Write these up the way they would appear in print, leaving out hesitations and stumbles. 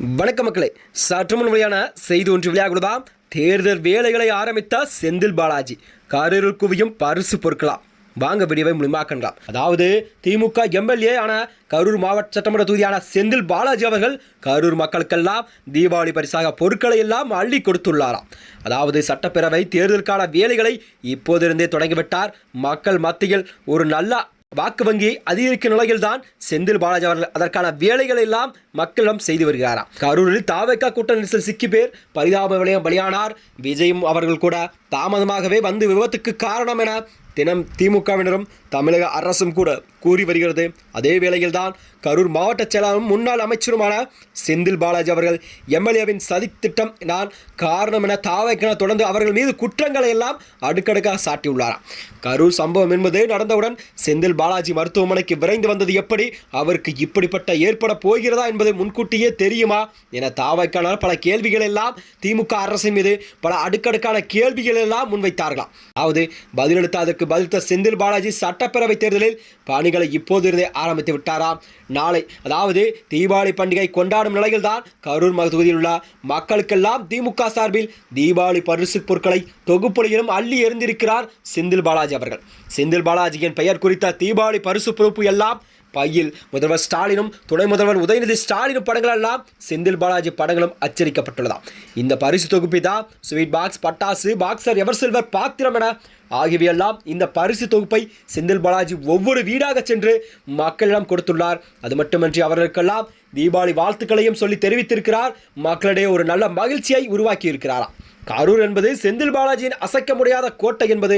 வணக்க மக்களே, சற்று முன் வெளியான செய்தி ஒன்று வெளியாகுள்ளதாம். தேர்தல் வேலைகளை ஆரம்பித்த செந்தில் பாலாஜி கரூரில் குவியும் பரிசு பொருட்களாம். வாங்க வீடியோவை முழுமையாக்கலாம். அதாவது திமுக எம்எல்ஏ ஆன கரூர் மாவட்ட சட்டமன்ற தொகுதியான செந்தில் பாலாஜி அவர்கள் கரூர் மக்களுக்கெல்லாம் தீபாவளி பரிசாக பொருட்களை எல்லாம் அள்ளி கொடுத்துள்ளாராம். அதாவது சட்டப்பேரவை தேர்தலுக்கான வேலைகளை இப்போதிருந்தே தொடங்கிவிட்டார். மக்கள் மத்தியில் ஒரு நல்ல வாக்கு வங்கியை அதிகரிக்கும் நிலையில்தான் செந்தில் பாலாஜி அவர்கள் அதற்கான வேலைகள் எல்லாம் மக்களிடம் செய்து வருகிறாராம். கரூரில் தாவேகா கூட்ட நெரிசல் சிக்கி பேர் பரிதாப விளையம் பலியானார். விஜயும் அவர்கள் கூட தாமதமாகவே வந்து விபத்துக்கு காரணம் என தினம் திமுகவினரும் தமிழக அரசும் கூட கூறி வருகிறது. அதே வேளையில் தான் கரூர் மாவட்ட செயலாளரும் முன்னாள் அமைச்சருமான செந்தில் பாலாஜி அவர்கள் எம்எல்ஏவின் சதி திட்டம் நான் காரணம் என தாவேக்கென தொடர்ந்து அவர்கள் மீது குற்றங்களை எல்லாம் அடுக்கடுக்காக சாட்டியுள்ளாராம். கரூர் சம்பவம் என்பது நடந்தவுடன் செந்தில் பாலாஜி மருத்துவமனைக்கு விரைந்து வந்தது எப்படி, அவருக்கு இப்படிப்பட்ட ஏற்பட போகிறதா என்பது முன்கூட்டியே தெரியுமா என தாவேக்கான பல கேள்விகள் எல்லாம் திமுக அரசின் மீது பல அடுக்கடுக்கான கேள்விகள் எல்லாம் முன்வைத்தார்களாம். அதாவது பதிலளித்த அதற்கு பதிலளித்த செந்தில் பாலாஜி சட்டப்பேரவை தேர்தலில் பணிகளை இப்போதிருந்தே ஆரம்பித்து விட்டாராம். நாளை அதாவது தீபாவளி பண்டிகை கொண்டாடும் நிலையில்தான் கரூர் தொகுதியில் உள்ள மக்களுக்கெல்லாம் திமுக சார்பில் தீபாவளி பரிசு பொருட்களை தொகுப்புலையிலும் அள்ளி எறிந்திருக்கிறார் செந்தில் பாலாஜி அவர்கள். செந்தில் பாலாஜியின் பெயர் குறித்த தீபாவளி பரிசு பொறுப்பு எல்லாம் பையில் முதல்வர் ஸ்டாலினும் துணை முதல்வர் உதயநிதி ஸ்டாலினும் படங்கள் எல்லாம் செந்தில் பாலாஜி படங்களும் அச்சடிக்கப்பட்டுள்ளதாம். இந்த பரிசு தொகுப்பை தான் ஸ்வீட் பாக்ஸ், பட்டாசு, பாக்ஸர், எவர் சில்வர் பாத்திரம் என ஆகியவையெல்லாம் இந்த பரிசு தொகுப்பை செந்தில் பாலாஜி ஒவ்வொரு வீடாக சென்று மக்களிடம் கொடுத்துள்ளார். அது மட்டுமின்றி அவர்களுக்கெல்லாம் தீபாவளி வாழ்த்துக்களையும் சொல்லி தெரிவித்திருக்கிறார். மக்களிடையே ஒரு நல்ல மகிழ்ச்சியை உருவாக்கி இருக்கிறாராம். கரூர் என்பது செந்தில் பாலாஜியின் அசைக்க முடியாத கோட்டை என்பது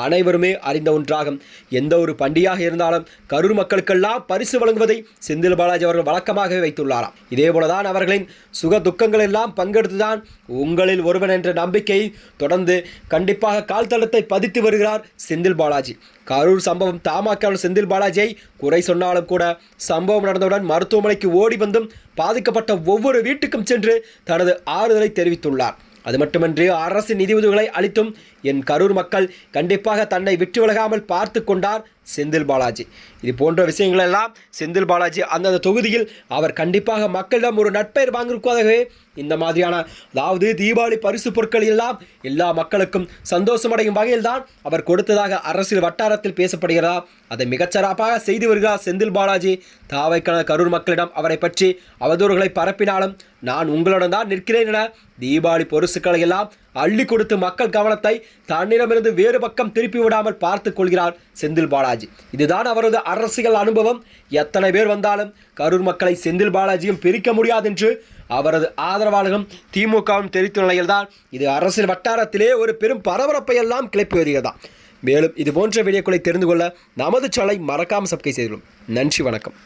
அனைவருமே அறிந்த ஒன்றாகும். எந்த ஒரு பண்டிகையாக இருந்தாலும் கரூர் மக்களுக்கெல்லாம் பரிசு வழங்குவதை செந்தில் பாலாஜி அவர்கள் வழக்கமாகவே வைத்துள்ளாராம். இதேபோலதான் அவர்களின் சுக துக்கங்கள் எல்லாம் பங்கெடுத்துதான் உங்களில் ஒருவன் என்ற நம்பிக்கையை தொடர்ந்து கண்டிப்பாக கால்தளத்தை பதித்து வருகிறார் செந்தில் பாலாஜி. கரூர் சம்பவம் தமாக செந்தில் பாலாஜியை குறை சொன்னாலும் கூட சம்பவம் நடந்தவுடன் மருத்துவமனைக்கு ஓடி வந்தும் பாதிக்கப்பட்ட ஒவ்வொரு வீட்டுக்கும் சென்று தனது ஆறுதலை தெரிவித்துள்ளார். அது மட்டுமின்றி அரசின் நிதி உதவிகளை அளித்தும் என் கரூர் மக்கள் கண்டிப்பாக தன்னை விட்டு விலகாமல் பார்த்து கொண்டார் செந்தில் பாலாஜி. இது போன்ற விஷயங்கள் எல்லாம் செந்தில் பாலாஜி அந்தந்த தொகுதியில் அவர் கண்டிப்பாக மக்களிடம் ஒரு நட்பெயர் வாங்கியிருப்பதாகவே இந்த மாதிரியான அதாவது தீபாவளி பரிசு பொருட்கள் எல்லாம் எல்லா மக்களுக்கும் சந்தோஷமடையும் வகையில் தான் அவர் கொடுத்ததாக அரசியல் வட்டாரத்தில் பேசப்படுகிறதா. அதை மிகச்சிறப்பாக செய்து வருகிறார் செந்தில் பாலாஜி. தாவைக்கான கரூர் மக்களிடம் அவரை பற்றி அவதூறுகளை பரப்பினாலும் நான் உங்களுடன் தான் நிற்கிறேன் என தீபாவளி பரிசுகளை எல்லாம் அள்ளி கொடுத்து மக்கள் கவனத்தை தன்னிடமிருந்து வேறு பக்கம் திருப்பி விடாமல் பார்த்து கொள்கிறார் செந்தில் பாலாஜி. இதுதான் அவரது அரசியல் அனுபவம். எத்தனை பேர் வந்தாலும் கரூர் மக்களை செந்தில் பாலாஜியும் பிரிக்க முடியாது என்று அவரது ஆதரவாளர்களும் திமுகவும் தெரிவித்த நிலையில்தான் இது அரசியல் வட்டாரத்திலே ஒரு பெரும் பரபரப்பை எல்லாம் கிளப்பி வருகிறதாம். மேலும் இது போன்ற வீடியோக்களை தெரிந்து கொள்ள நமது சேனலை மறக்காமல் சப்ஸ்கிரைப் செய்துள்ளோம். நன்றி, வணக்கம்.